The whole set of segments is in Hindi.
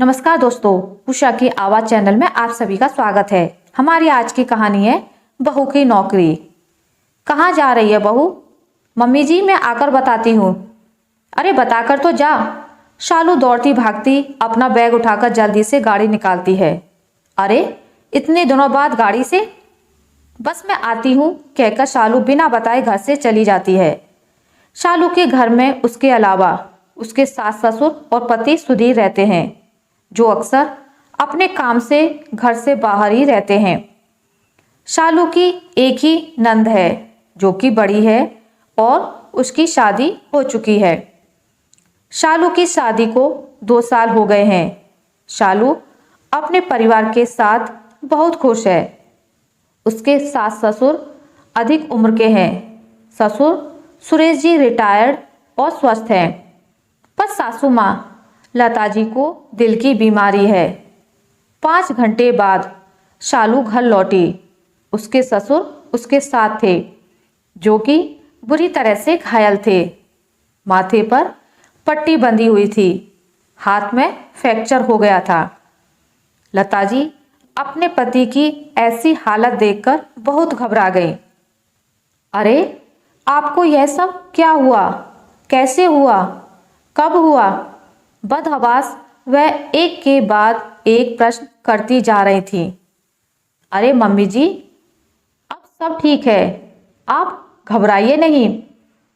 नमस्कार दोस्तों, उषा की आवाज चैनल में आप सभी का स्वागत है। हमारी आज की कहानी है बहू की नौकरी। कहाँ जा रही है बहू? मम्मी जी मैं आकर बताती हूँ। अरे बताकर तो जा। शालू दौड़ती भागती अपना बैग उठाकर जल्दी से गाड़ी निकालती है। अरे इतने दिनों बाद गाड़ी से? बस मैं आती हूँ कहकर शालू बिना बताए घर से चली जाती है। शालू के घर में उसके अलावा उसके सास ससुर और पति सुधीर रहते हैं, जो अक्सर अपने काम से घर से बाहर ही रहते हैं। शालू की एक ही नंद है जो कि बड़ी है और उसकी शादी हो चुकी है। शालू की शादी को 2 साल हो गए हैं। शालू अपने परिवार के साथ बहुत खुश है। उसके सास ससुर अधिक उम्र के हैं। ससुर सुरेश जी रिटायर्ड और स्वस्थ हैं, पर सासू माँ लता जी को दिल की बीमारी है। 5 घंटे बाद शालू घर लौटी। उसके ससुर उसके साथ थे, जो कि बुरी तरह से घायल थे। माथे पर पट्टी बंधी हुई थी, हाथ में फ्रैक्चर हो गया था। लता जी अपने पति की ऐसी हालत देखकर बहुत घबरा गई। अरे आपको यह सब क्या हुआ? कैसे हुआ? कब हुआ? बदहवास वह एक के बाद एक प्रश्न करती जा रही थी। अरे मम्मी जी अब सब ठीक है, आप घबराइए नहीं,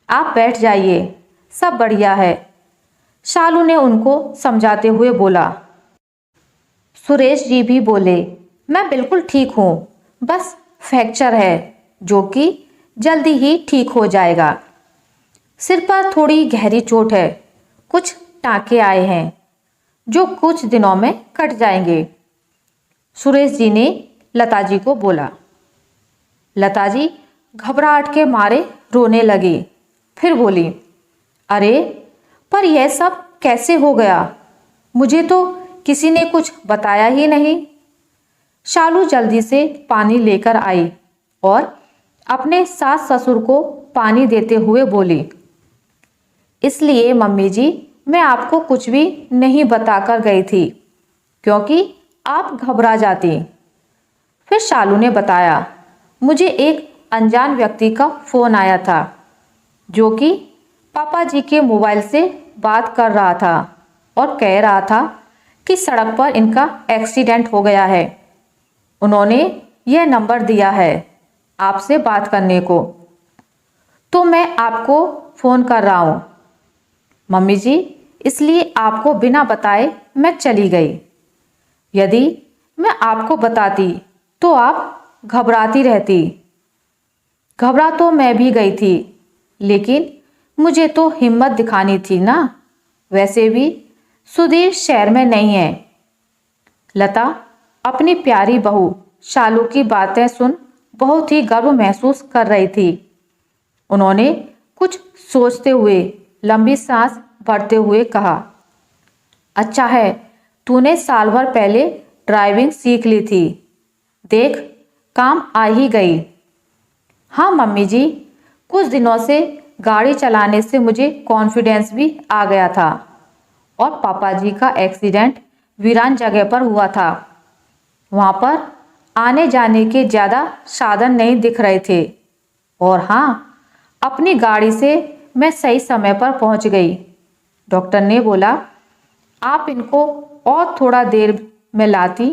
आप बैठ जाइए, सब बढ़िया है, शालू ने उनको समझाते हुए बोला। सुरेश जी भी बोले, मैं बिल्कुल ठीक हूँ, बस फ्रैक्चर है जो कि जल्दी ही ठीक हो जाएगा। सिर पर थोड़ी गहरी चोट है, कुछ टाँके आए हैं जो कुछ दिनों में कट जाएंगे, सुरेश जी ने लता जी को बोला। लता जी घबराहट के मारे रोने लगी, फिर बोली, अरे पर यह सब कैसे हो गया? मुझे तो किसी ने कुछ बताया ही नहीं। शालू जल्दी से पानी लेकर आई और अपने सास ससुर को पानी देते हुए बोली, इसलिए मम्मी जी मैं आपको कुछ भी नहीं बताकर गई थी क्योंकि आप घबरा जाती। फिर शालू ने बताया, मुझे एक अनजान व्यक्ति का फ़ोन आया था जो कि पापा जी के मोबाइल से बात कर रहा था और कह रहा था कि सड़क पर इनका एक्सीडेंट हो गया है। उन्होंने यह नंबर दिया है आपसे बात करने को, तो मैं आपको फ़ोन कर रहा हूँ मम्मी जी, इसलिए आपको बिना बताए मैं चली गई। यदि मैं आपको बताती तो आप घबराती रहती। घबरा तो मैं भी गई थी, लेकिन मुझे तो हिम्मत दिखानी थी ना। वैसे भी सुधीर शहर में नहीं है। लता अपनी प्यारी बहू शालू की बातें सुन बहुत ही गर्व महसूस कर रही थी। उन्होंने कुछ सोचते हुए लंबी सांस भरते हुए कहा, अच्छा है तूने साल भर पहले ड्राइविंग सीख ली थी, देख काम आ ही गई। हाँ मम्मी जी, कुछ दिनों से गाड़ी चलाने से मुझे कॉन्फिडेंस भी आ गया था और पापा जी का एक्सीडेंट वीरान जगह पर हुआ था। वहाँ पर आने जाने के ज़्यादा साधन नहीं दिख रहे थे और हाँ अपनी गाड़ी से मैं सही समय पर पहुँच गई। डॉक्टर ने बोला आप इनको और थोड़ा देर में लाती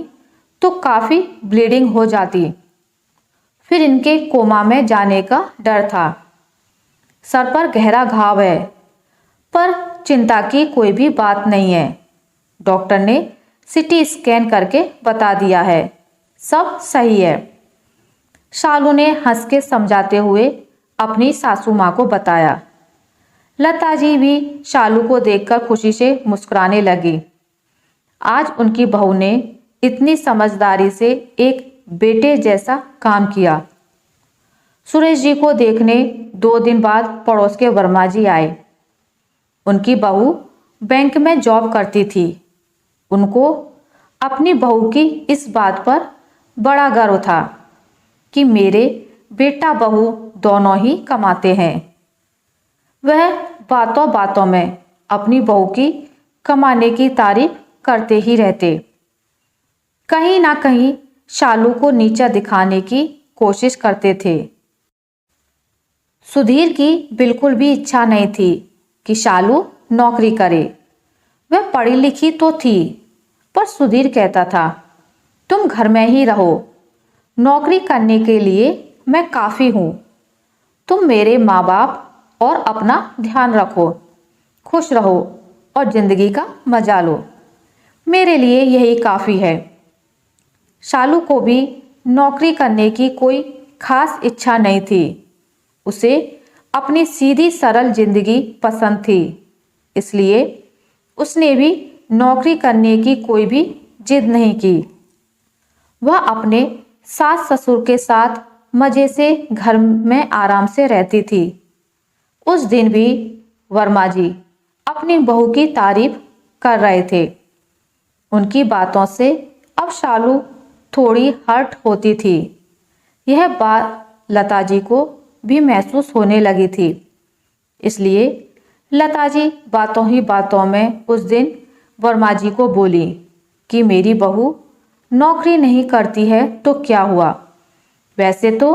तो काफ़ी ब्लीडिंग हो जाती, फिर इनके कोमा में जाने का डर था। सर पर गहरा घाव है, पर चिंता की कोई भी बात नहीं है। डॉक्टर ने सीटी स्कैन करके बता दिया है, सब सही है। शालू ने हंस के समझाते हुए अपनी सासू माँ को बताया। लता जी भी शालू को देखकर खुशी से मुस्कुराने लगी। आज उनकी बहू ने इतनी समझदारी से एक बेटे जैसा काम किया। सुरेश जी को देखने 2 दिन बाद पड़ोस के वर्मा जी आए। उनकी बहू बैंक में जॉब करती थी। उनको अपनी बहू की इस बात पर बड़ा गर्व था कि मेरे बेटा बहू दोनों ही कमाते हैं। वह बातों बातों में अपनी बहू की कमाने की तारीफ करते ही रहते। कहीं ना कहीं शालू को नीचा दिखाने की कोशिश करते थे। सुधीर की बिल्कुल भी इच्छा नहीं थी कि शालू नौकरी करे। वह पढ़ी लिखी तो थी, पर सुधीर कहता था, तुम घर में ही रहो, नौकरी करने के लिए मैं काफ़ी हूँ। तुम मेरे माँ बाप और अपना ध्यान रखो, खुश रहो और ज़िंदगी का मजा लो, मेरे लिए यही काफ़ी है। शालू को भी नौकरी करने की कोई खास इच्छा नहीं थी। उसे अपनी सीधी सरल जिंदगी पसंद थी, इसलिए उसने भी नौकरी करने की कोई भी जिद नहीं की। वह अपने सास ससुर के साथ मज़े से घर में आराम से रहती थी। उस दिन भी वर्मा जी अपनी बहू की तारीफ कर रहे थे। उनकी बातों से अब शालू थोड़ी हर्ट होती थी। यह बात लता जी को भी महसूस होने लगी थी। इसलिए लता जी बातों ही बातों में उस दिन वर्मा जी को बोली कि मेरी बहू नौकरी नहीं करती है तो क्या हुआ, वैसे तो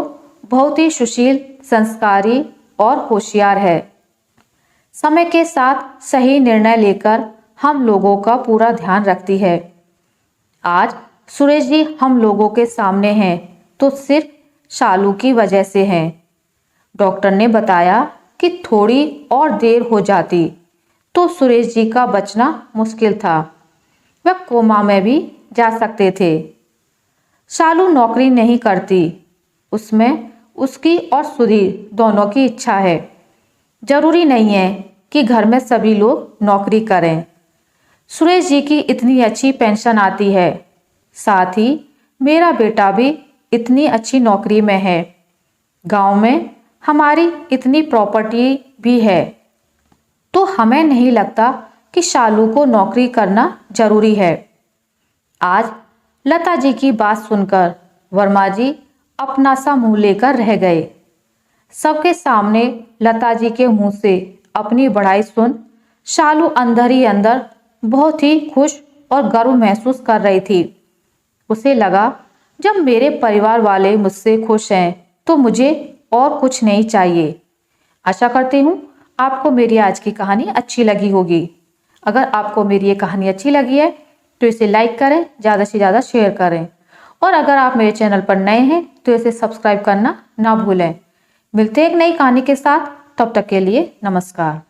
बहुत ही सुशील, संस्कारी और होशियार है। समय के साथ सही निर्णय लेकर हम लोगों का पूरा ध्यान रखती है। आज सुरेश जी हम लोगों के सामने हैं तो सिर्फ शालू की वजह से हैं। डॉक्टर ने बताया कि थोड़ी और देर हो जाती तो सुरेश जी का बचना मुश्किल था, वह कोमा में भी जा सकते थे। शालू नौकरी नहीं करती, उसमें उसकी और सुधीर दोनों की इच्छा है। जरूरी नहीं है कि घर में सभी लोग नौकरी करें। सुरेश जी की इतनी अच्छी पेंशन आती है, साथ ही मेरा बेटा भी इतनी अच्छी नौकरी में है। गांव में हमारी इतनी प्रॉपर्टी भी है, तो हमें नहीं लगता कि शालू को नौकरी करना जरूरी है। आज लता जी की बात सुनकर वर्मा जी अपना सा मुंह लेकर रह गए। सबके सामने लता जी के मुंह से अपनी बड़ाई सुन शालू अंदर ही अंदर बहुत ही खुश और गर्व महसूस कर रही थी। उसे लगा, जब मेरे परिवार वाले मुझसे खुश हैं तो मुझे और कुछ नहीं चाहिए। आशा करती हूँ आपको मेरी आज की कहानी अच्छी लगी होगी। अगर आपको मेरी ये कहानी अच्छी लगी है तो इसे लाइक करें, ज़्यादा से ज़्यादा शेयर करें, और अगर आप मेरे चैनल पर नए हैं तो इसे सब्सक्राइब करना ना भूलें। मिलते हैं एक नई कहानी के साथ, तब तक के लिए नमस्कार।